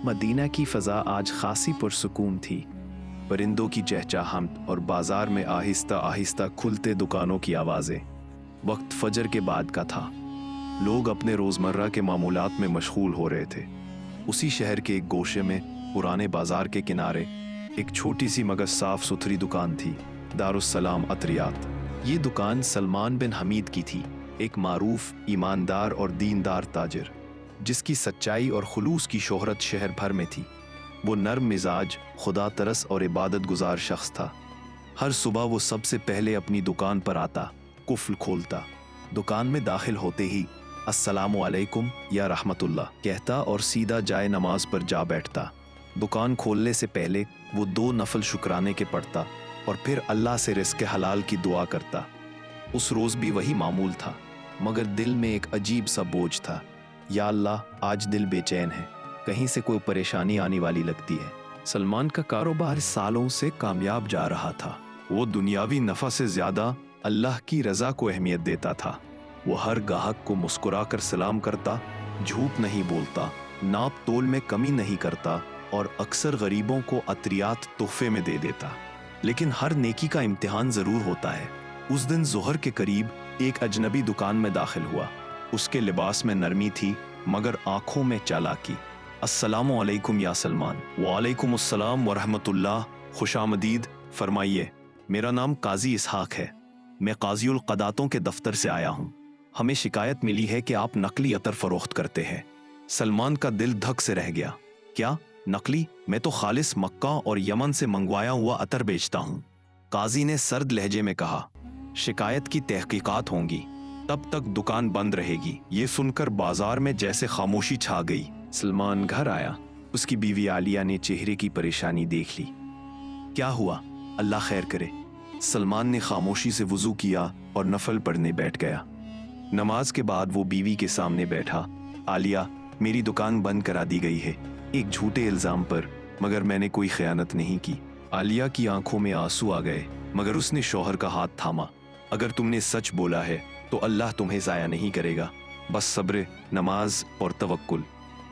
Medina की फ़ज़ा आज खासी पुरसुकून थी। परिंदों की चहचहाहट और बाजार में आहिस्ता आहिस्ता खुलते दुकानों की आवाज़ें। वक्त फजर के बाद का था। लोग अपने रोज़मर्रा के मामूलात में मशगूल हो रहे थे। उसी शहर के एक गोशे में पुराने बाजार के किनारे एक छोटी सी मगर साफ सुथरी दुकान थी, दारुस्सलाम अतरियात। ये दुकान सलमान बिन हमीद की थी, एक मारूफ, ईमानदार और दीनदार ताजिर, जिसकी सच्चाई और खुलूस की शोहरत शहर भर में थी। वो नर्म मिजाज, खुदा तरस और इबादत गुजार शख्स था। हर सुबह वो सबसे पहले अपनी दुकान पर आता, कुफ्ल खोलता, दुकान में दाखिल होते ही अस्सलामु अलैकुम या रहमतुल्लाह कहता और सीधा जाए नमाज पर जा बैठता। दुकान खोलने से पहले वो 2 नफल शुक्राने के पढ़ता और फिर अल्लाह से रिज़्क़ हलाल की दुआ करता। उस रोज़ भी वही मामूल था, मगर दिल में एक अजीब सा बोझ था। या अल्लाह, आज दिल बेचैन है, कहीं से कोई परेशानी आने वाली लगती है। सलमान का कारोबार सालों से कामयाब जा रहा था। वो दुनियावी नफ़ा से ज़्यादा अल्लाह की रज़ा को अहमियत देता था। वो हर गाहक को मुस्कुराकर सलाम करता, झूठ नहीं बोलता, नाप तोल में कमी नहीं करता और अक्सर गरीबों को अतरियात तोहफे में दे देता। लेकिन हर नेकी का इम्तिहान ज़रूर होता है। उस दिन ज़ोहर के करीब एक अजनबी दुकान में दाखिल हुआ। उसके लिबास में नरमी थी, मगर आंखों में चालाकी। अस्सलामु अलैकुम या सलमान। वालेकुम अस्सलाम व रहमतुल्लाह, खुशामदीद, फरमाइए। मेरा नाम काजी इसहाक है, मैं काज़ीउल क़दातों के दफ्तर से आया हूँ। हमें शिकायत मिली है कि आप नकली अतर फरोख्त करते हैं। सलमान का दिल धक से रह गया। क्या नकली? मैं तो खालिस मक्का और यमन से मंगवाया हुआ अतर बेचता हूँ, काजी ने सर्द लहजे में कहा। शिकायत की तहकीकात होंगी, तब तक दुकान बंद रहेगी। ये सुनकर बाजार में जैसे खामोशी छा गई। सलमान घर आया। उसकी बीवी आलिया ने चेहरे की परेशानी देख ली। क्या हुआ? अल्लाह खैर करे। सलमान ने खामोशी से वुजू किया और नफल पढ़ने बैठ गया। नमाज के बाद वो बीवी के सामने बैठा। आलिया, मेरी दुकान बंद करा दी गई है, एक झूठे इल्जाम पर, मगर मैंने कोई खयानत नहीं की। आलिया की आंखों में आंसू आ गए, मगर उसने शौहर का हाथ थामा। अगर तुमने सच बोला है तो अल्लाह तुम्हें ज़ाया नहीं करेगा, बस सब्र, नमाज और तवक्कुल।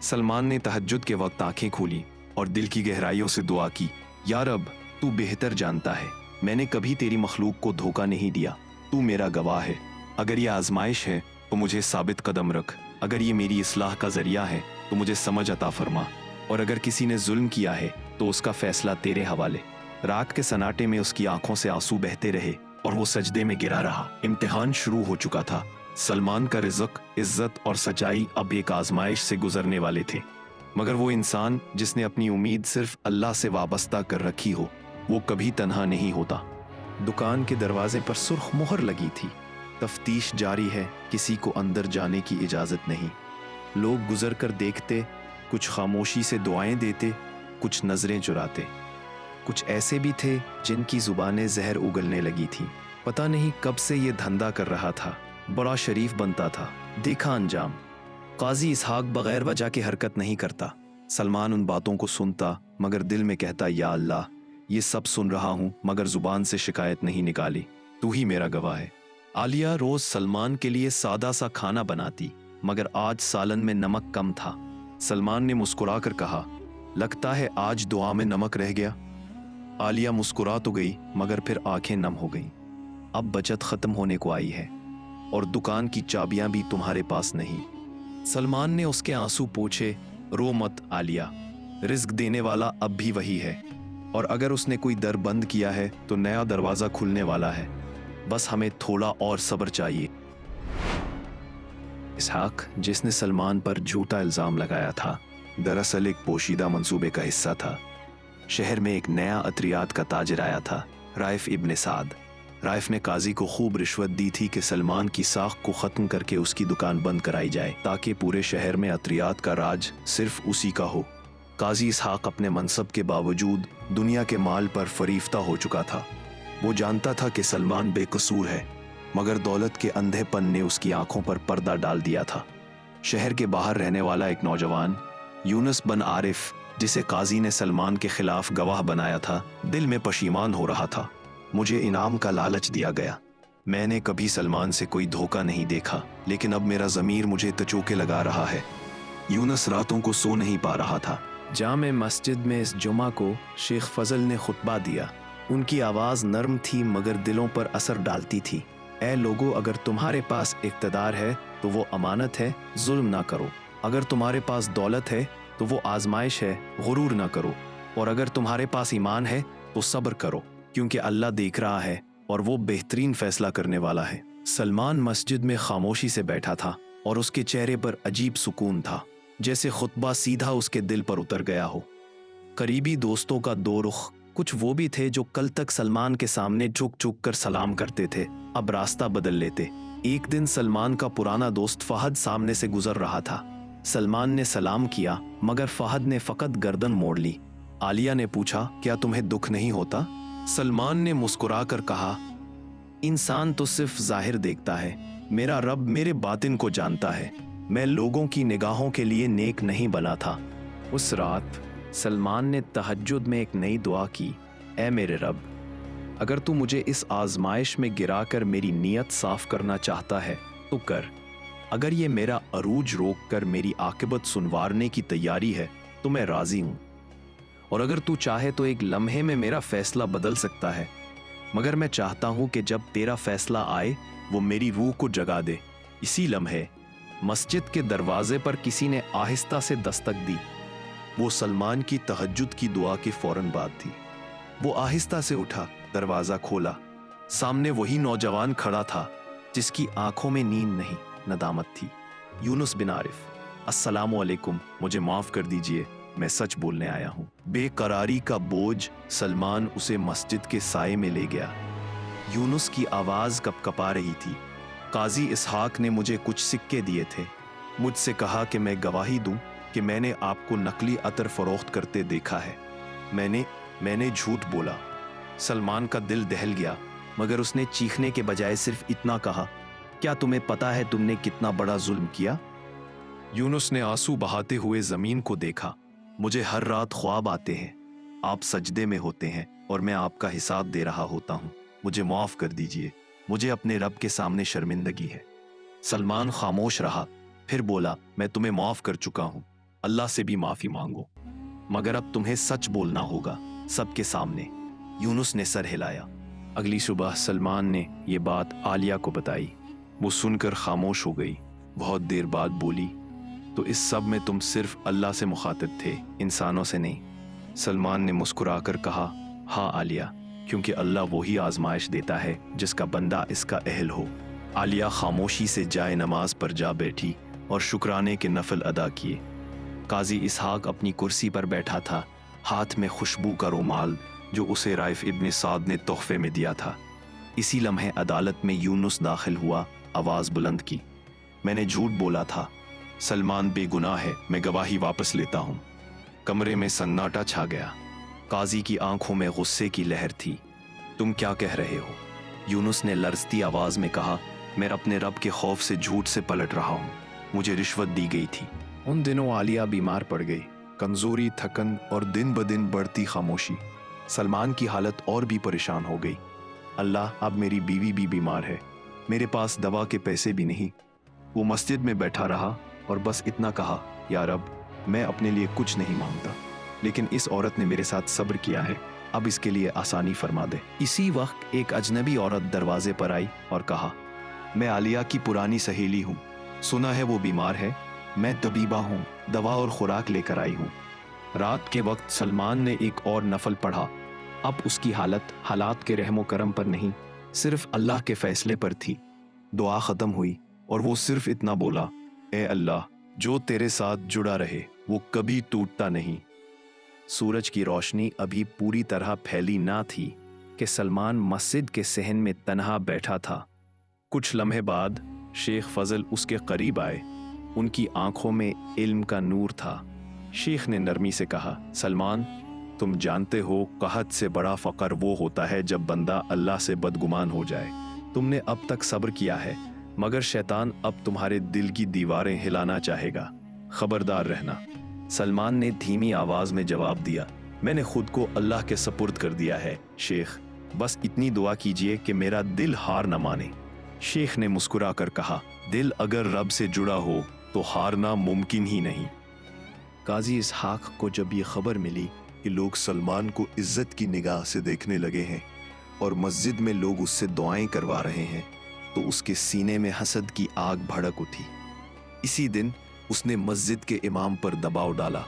सलमान ने तहज्जुद के वक्त आंखें खोली और दिल की गहराइयों से दुआ की। या रब, तू बेहतर जानता है, मैंने कभी तेरी मखलूक को धोखा नहीं दिया। तू मेरा गवाह है। अगर ये आजमाइश है तो मुझे साबित कदम रख। अगर ये मेरी इस्लाह का जरिया है तो मुझे समझ अता फरमा, और अगर किसी ने जुल्म किया है तो उसका फैसला तेरे हवाले। रात के सन्नाटे में उसकी आंखों से आंसू बहते रहे और वो सजदे में गिरा रहा। इम्तिहान शुरू हो चुका था। सलमान का रिज़्क़, इज्जत और सच्चाई अब एक आजमाइश से गुजरने वाले थे। मगर वो इंसान जिसने अपनी उम्मीद सिर्फ अल्लाह से वाबस्ता कर रखी हो, वो कभी तन्हा नहीं होता। दुकान के दरवाजे पर सुर्ख मोहर लगी थी। तफ्तीश जारी है, किसी को अंदर जाने की इजाज़त नहीं। लोग गुजर कर देखते, कुछ खामोशी से दुआएं देते, कुछ नजरें चुराते। कुछ ऐसे भी थे जिनकी जुबानें जहर उगलने लगी थी। पता नहीं कब से ये धंधा कर रहा था, बड़ा शरीफ बनता था। देखा अंजाम। काजी इसहाक बगैर वजह के हरकत नहीं करता। सलमान उन बातों को सुनता, मगर दिल में कहता, या अल्लाह, ये सब सुन रहा हूँ, मगर जुबान से शिकायत नहीं निकाली। तू ही मेरा गवाह है। आलिया रोज सलमान के लिए सादा सा खाना बनाती, मगर आज सालन में नमक कम था। सलमान ने मुस्कुरा कर कहा, लगता है आज दुआ में नमक रह गया। आलिया मुस्कुरा तो गई, मगर फिर आंखें नम हो गईं। अब बचत खत्म होने को आई है और दुकान की चाबियां भी तुम्हारे पास नहीं। सलमान ने उसके आंसू पोंछे। रो मत आलिया, रिज्क देने वाला अब भी वही है, और अगर उसने कोई दर बंद किया है तो नया दरवाजा खुलने वाला है। बस हमें थोड़ा और सब्र चाहिए। इसहाक, जिसने सलमान पर झूठा इल्जाम लगाया था, दरअसल एक पोशीदा मंसूबे का हिस्सा था। शहर में एक नया अतरियात का ताजिर आया था, राइफ इब्न साद। राइफ ने काजी को खूब रिश्वत दी थी कि सलमान की साख को खत्म करके उसकी दुकान बंद कराई जाए, ताकि पूरे शहर में अतरियात का राज सिर्फ उसी का हो। काजी इसहाक अपने मनसब के बावजूद दुनिया के माल पर फरीफ्ता हो चुका था। वो जानता था कि सलमान बेकसूर है, मगर दौलत के अंधेपन ने उसकी आंखों पर पर्दा डाल दिया था। शहर के बाहर रहने वाला एक नौजवान, यूनुस बन आरिफ, जिसे काजी ने सलमान के खिलाफ गवाह बनाया था, दिल में पशीमान हो रहा था। मुझे इनाम का लालच दिया गया। मैंने कभी सलमान से कोई धोखा नहीं देखा, लेकिन अब मेरा ज़मीर मुझे तचोके लगा रहा है। यूनुस रातों को सो नहीं पा रहा था। जामे मस्जिद में इस जुमा को शेख फजल ने खुतबा दिया। उनकी आवाज़ नरम थी मगर दिलों पर असर डालती थी। ऐ लोगों, अगर तुम्हारे पास इक़्तिदार है तो वो अमानत है, जुल्म ना करो। अगर तुम्हारे पास दौलत है तो वो आजमाइश है, गुरूर ना करो। और अगर तुम्हारे पास ईमान है तो सब्र करो, क्योंकि अल्लाह देख रहा है और वो बेहतरीन फैसला करने वाला है। सलमान मस्जिद में खामोशी से बैठा था और उसके चेहरे पर अजीब सुकून था, जैसे खुतबा सीधा उसके दिल पर उतर गया हो। करीबी दोस्तों का दो रुख, कुछ वो भी थे जो कल तक सलमान के सामने झुक झुक कर सलाम करते थे, अब रास्ता बदल लेते। एक दिन सलमान का पुराना दोस्त फहद सामने से गुजर रहा था। सलमान ने सलाम किया मगर फहद ने फकत गर्दन मोड़ ली। आलिया ने पूछा, क्या तुम्हें दुख नहीं होता? सलमान ने मुस्कुराकर कहा, इंसान तो सिर्फ जाहिर देखता है, मेरा रब मेरे बातिन को जानता है। मैं लोगों की निगाहों के लिए नेक नहीं बना था। उस रात सलमान ने तहज्जुद में एक नई दुआ की, ऐ मेरे रब, अगर तू मुझे इस आजमाइश में गिराकर मेरी नीयत साफ करना चाहता है तो कर। अगर ये मेरा अरूज रोक कर मेरी आकिबत सुनवारने की तैयारी है तो मैं राजी हूं। और अगर तू चाहे तो एक लम्हे में मेरा फैसला बदल सकता है, मगर मैं चाहता हूं कि जब तेरा फैसला आए वो मेरी रूह को जगा दे। इसी लम्हे मस्जिद के दरवाजे पर किसी ने आहिस्ता से दस्तक दी। वो सलमान की तहज्जुद की दुआ के फौरन बाद थी। वो आहिस्ता से उठा, दरवाजा खोला। सामने वही नौजवान खड़ा था जिसकी आंखों में नींद नहीं, नदामत थी। यूनुस बिन आरिफ। अस्सलामु अलैकुम, मुझे माफ कर दीजिए, मैं सच बोलने आया हूँ। बेकरारी का बोझ सलमान उसे मस्जिद के साए में ले गया। यूनुस की आवाज कपकपा रही थी। काजी इसहाक ने मुझे कुछ सिक्के दिए थे, मुझसे कहा कि मैं गवाही दूं कि मैंने आपको नकली अतर फरोख्त करते देखा है। मैंने झूठ बोला। सलमान का दिल दहल गया, मगर उसने चीखने के बजाय सिर्फ इतना कहा, क्या तुम्हें पता है तुमने कितना बड़ा जुल्म किया? यूनुस ने आंसू बहाते हुए जमीन को देखा। मुझे हर रात ख्वाब आते हैं, आप सजदे में होते हैं और मैं आपका हिसाब दे रहा होता हूँ। मुझे माफ कर दीजिए, मुझे अपने रब के सामने शर्मिंदगी है। सलमान खामोश रहा, फिर बोला, मैं तुम्हें माफ कर चुका हूँ, अल्लाह से भी माफी मांगो, मगर अब तुम्हें सच बोलना होगा, सबके सामने। यूनुस ने सर हिलाया। अगली सुबह सलमान ने ये बात आलिया को बताई। वो सुनकर खामोश हो गई। बहुत देर बाद बोली, तो इस सब में तुम सिर्फ अल्लाह से मुखातिब थे, इंसानों से नहीं? सलमान ने मुस्कुराकर कहा, हाँ आलिया, क्योंकि अल्लाह वही आजमाइश देता है जिसका बंदा इसका अहल हो। आलिया खामोशी से जाए नमाज पर जा बैठी और शुक्राने के नफल अदा किए। काजी इसहाक अपनी कुर्सी पर बैठा था, हाथ में खुशबू का रुमाल जो उसे राइफ इब्न साद ने तोहफे में दिया था। इसी लम्हे अदालत में यूनुस दाखिल हुआ, आवाज बुलंद की, मैंने झूठ बोला था, सलमान बेगुनाह है, मैं गवाही वापस लेता हूँ। कमरे में सन्नाटा छा गया। काजी की आंखों में गुस्से की लहर थी। तुम क्या कह रहे हो? यूनुस ने लरजती आवाज में कहा, मैं अपने रब के खौफ से झूठ से पलट रहा हूँ, मुझे रिश्वत दी गई थी। उन दिनों आलिया बीमार पड़ गई। कमजोरी, थकन और दिन ब दिन बढ़ती खामोशी। सलमान की हालत और भी परेशान हो गई। अल्लाह, अब मेरी बीवी भी बीमार है, मेरे पास दवा के पैसे भी नहीं। वो मस्जिद में बैठा रहा और बस इतना कहा, या रब, मैं अपने लिए कुछ नहीं मांगता, लेकिन इस औरत ने मेरे साथ सब्र किया है, अब इसके लिए आसानी फरमा दे। इसी वक्त एक अजनबी औरत दरवाजे पर आई और कहा, मैं आलिया की पुरानी सहेली हूँ, सुना है वो बीमार है, मैं तबीबा हूँ, दवा और खुराक लेकर आई हूँ। रात के वक्त सलमान ने एक और नफल पढ़ा। अब उसकी हालात के रहमो करम पर नहीं, सिर्फ अल्लाह के फैसले पर थी। दुआ खत्म हुई और वो सिर्फ इतना बोला, ए अल्लाह, जो तेरे साथ जुड़ा रहे वो कभी टूटता नहीं। सूरज की रोशनी अभी पूरी तरह फैली ना थी कि सलमान मस्जिद के सहन में तन्हा बैठा था। कुछ लम्हे बाद शेख फजल उसके करीब आए। उनकी आंखों में इल्म का नूर था। शेख ने नरमी से कहा, सलमान, तुम जानते हो कहत से बड़ा फकर वो होता है जब बंदा अल्लाह से बदगुमान हो जाए। तुमने अब तक सब्र किया है, मगर शैतान अब तुम्हारे दिल की दीवारें हिलाना चाहेगा, खबरदार रहना। सलमान ने धीमी आवाज में जवाब दिया, मैंने खुद को अल्लाह के सपुर्द कर दिया है शेख, बस इतनी दुआ कीजिए कि मेरा दिल हार न माने। शेख ने मुस्कुरा कर कहा, दिल अगर रब से जुड़ा हो तो हारना मुमकिन ही नहीं। काजी इसहाक को जब ये खबर मिली कि लोग सलमान को इज्जत की निगाह से देखने लगे हैं और मस्जिद में लोग उससे दुआएं करवा रहे हैं, तो उसके सीने में हसद की आग भड़क उठी। इसी दिन उसने मस्जिद के इमाम पर दबाव डाला।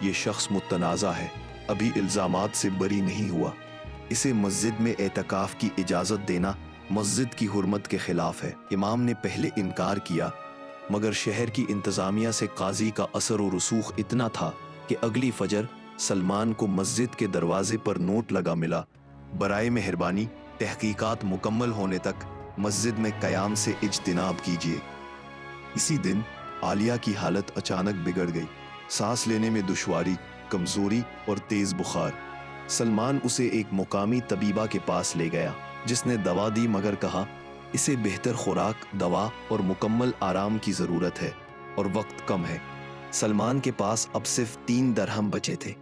ये शख्स मुतनाज़ा है, अभी इल्ज़ामात से बरी नहीं हुआ, इसे मस्जिद में एतकाफ की इजाज़त देना मस्जिद की हुर्मत के खिलाफ है। इमाम ने पहले इनकार किया, मगर शहर की इंतज़ामिया से काजी का असर और रसूख इतना था कि अगली फजर सलमान को मस्जिद के दरवाजे पर नोट लगा मिला, बराए मेहरबानी तहकीकात मुकम्मल होने तक मस्जिद में क़याम से इज्तिनाब कीजिए। इसी दिन आलिया की हालत अचानक बिगड़ गई, सांस लेने में दुश्वारी, कमजोरी और तेज बुखार। सलमान उसे एक मुकामी तबीबा के पास ले गया, जिसने दवा दी मगर कहा इसे बेहतर खुराक, दवा और मुकम्मल आराम की ज़रूरत है और वक्त कम है। सलमान के पास अब सिर्फ 3 दरहम बचे थे।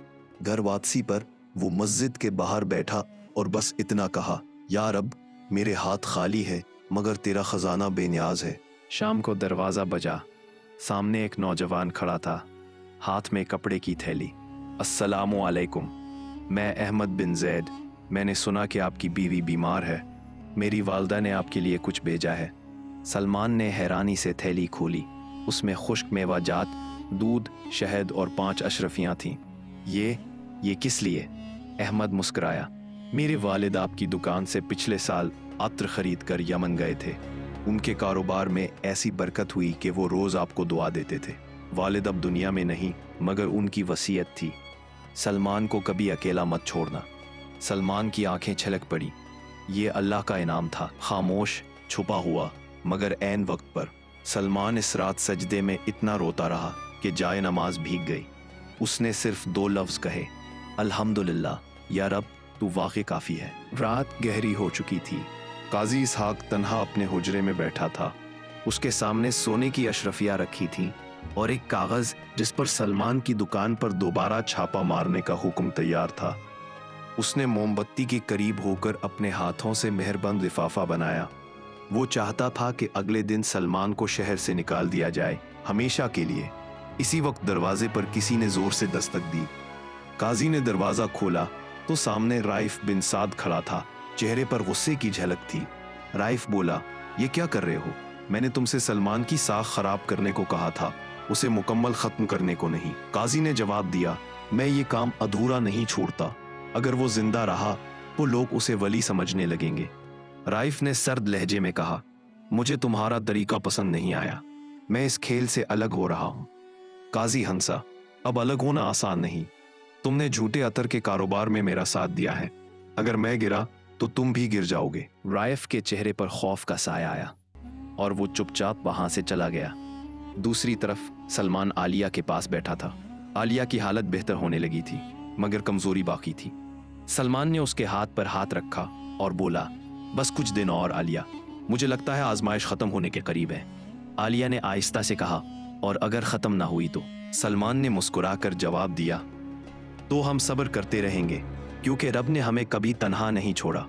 घर वापसी पर वो मस्जिद के बाहर बैठा और बस इतना कहा, या रब, मेरे हाथ खाली है मगर तेरा खजाना बेनियाज है। शाम को दरवाज़ा बजा। सामने एक नौजवान खड़ा था, हाथ में कपड़े की थैली। अस्सलामु अलैकुम, मैं अहमद बिन जैद। मैंने सुना कि आपकी बीवी बीमार है, मेरी वालदा ने आपके लिए कुछ भेजा है। सलमान ने हैरानी से थैली खोली। उसमें खुश्क मेवाजात, दूध, शहद और 5 अशरफियाँ थीं। ये किस लिए? अहमद मुस्कुराया। मेरे वालिद आपकी दुकान से पिछले साल अत्र खरीद कर यमन गए थे। उनके कारोबार में ऐसी बरकत हुई कि वो रोज़ आपको दुआ देते थे। वालिद अब दुनिया में नहीं, मगर उनकी वसीयत थी, सलमान को कभी अकेला मत छोड़ना। सलमान की आंखें छलक पड़ी। ये अल्लाह का इनाम था, खामोश, छुपा हुआ, मगर ऐन वक्त पर। सलमान इस रात सजदे में इतना रोता रहा कि जाए नमाज भीग गई। उसने सिर्फ 2 लफ्ज़ कहे, अल्हम्दुलिल्लाह, या रब, तू वाक़ई काफ़ी है। रात गहरी हो चुकी थी। काजी इसहाक तन्हा अपने हुजरे में बैठा था। उसके सामने सोने की अशरफियाँ रखी थीं और एक कागज़ जिस पर सलमान की दुकान पर दोबारा छापा मारने का हुक्म तैयार था। उसने मोमबत्ती के करीब होकर अपने हाथों से मेहरबंद लिफाफा बनाया। वो चाहता था कि अगले दिन सलमान को शहर से निकाल दिया जाए, हमेशा के लिए। इसी वक्त दरवाजे पर किसी ने जोर से दस्तक दी। काजी ने दरवाजा खोला तो सामने राइफ बिन साद खड़ा था। चेहरे पर गुस्से की झलक थी। राइफ बोला, ये क्या कर रहे हो? मैंने तुमसे सलमान की साख खराब करने को कहा था, उसे मुकम्मल खत्म करने को नहीं। काजी ने जवाब दिया, मैं ये काम अधूरा नहीं छोड़ता। अगर वो जिंदा रहा तो लोग उसे वली समझने लगेंगे। राइफ ने सर्द लहजे में कहा, मुझे तुम्हारा तरीका पसंद नहीं आया, मैं इस खेल से अलग हो रहा हूँ। काजी हंसा, अब अलग होना आसान नहीं। तुमने झूठे अतर के कारोबार में मेरा साथ दिया है, अगर मैं गिरा तो तुम भी गिर जाओगे। राइफ के चेहरे पर खौफ का साया आया और वो चुपचाप वहां से चला गया। दूसरी तरफ सलमान आलिया के पास बैठा था। आलिया की हालत बेहतर होने लगी थी, मगर कमजोरी बाकी थी। सलमान ने उसके हाथ पर हाथ रखा और बोला, बस कुछ दिन और आलिया, मुझे लगता है आजमाइश खत्म होने के करीब है। आलिया ने आहिस्ता से कहा, और अगर खत्म ना हुई तो? सलमान ने मुस्कुराकर जवाब दिया, तो हम सब्र करते रहेंगे, क्योंकि रब ने हमें कभी तन्हा नहीं छोड़ा।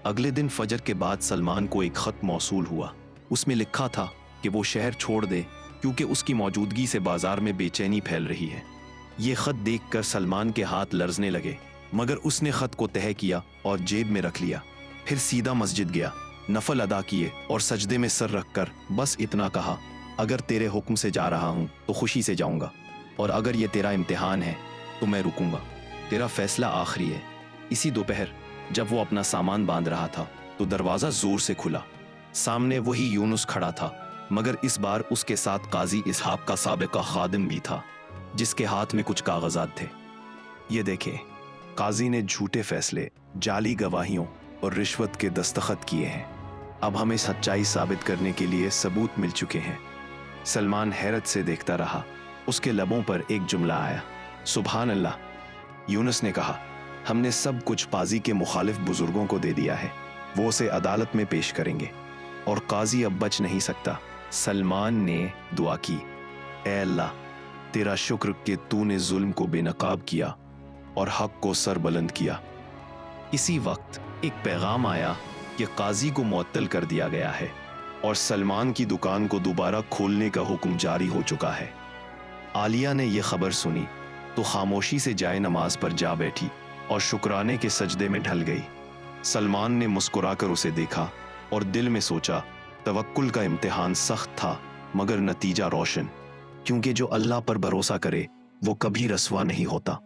अगले दिन फजर के बाद सलमान को एक खत मौसूल हुआ। उसमें लिखा था कि वो शहर छोड़ दे, क्योंकि उसकी मौजूदगी से बाजार में बेचैनी फैल रही है। ये खत देखकर सलमान के हाथ लरजने लगे, मगर उसने खत को तह किया और जेब में रख लिया। फिर सीधा मस्जिद गया, नफल अदा किए और सजदे में सर रखकर बस इतना कहा, अगर तेरे हुक्म से जा रहा हूँ तो खुशी से जाऊँगा, और अगर ये तेरा इम्तिहान है तो मैं रुकूंगा। तेरा फैसला आखिरी है। इसी दोपहर जब वो अपना सामान बांध रहा था तो दरवाज़ा जोर से खुला। सामने वही यूनुस खड़ा था, मगर इस बार उसके साथ काजी इसहाक का साबिका खादिम भी था, जिसके हाथ में कुछ कागजात थे। ये देखे, काजी ने झूठे फैसले, जाली गवाहियों और रिश्वत के दस्तखत किए हैं। अब हमें सच्चाई साबित करने के लिए सबूत मिल चुके हैं। सलमान हैरत से देखता रहा। उसके लबों पर एक जुमला आया, सुभान अल्लाह। यूनुस ने कहा, हमने सब कुछ पाजी के मुखालिफ बुजुर्गों को दे दिया है, वो उसे अदालत में पेश करेंगे और काजी अब बच नहीं सकता। सलमान ने दुआ की, ऐ अल्लाह, तेरा शुक्र कि तूने जुल्म को बेनकाब किया और हक को सर बुलंद किया। इसी वक्त एक पैगाम आया कि काजी को मुअत्तल कर दिया गया है और सलमान की दुकान को दोबारा खोलने का हुक्म जारी हो चुका है। आलिया ने यह खबर सुनी تو خاموشی سے جائے نماز پر جا بیٹھی اور شکرانے کے سجدے میں ڈھل گئی۔ سلمان نے مسکرا کر اسے دیکھا اور دل میں سوچا، توکل کا امتحان سخت تھا مگر نتیجہ روشن، کیونکہ جو اللہ پر بھروسہ کرے وہ کبھی رسوا نہیں ہوتا۔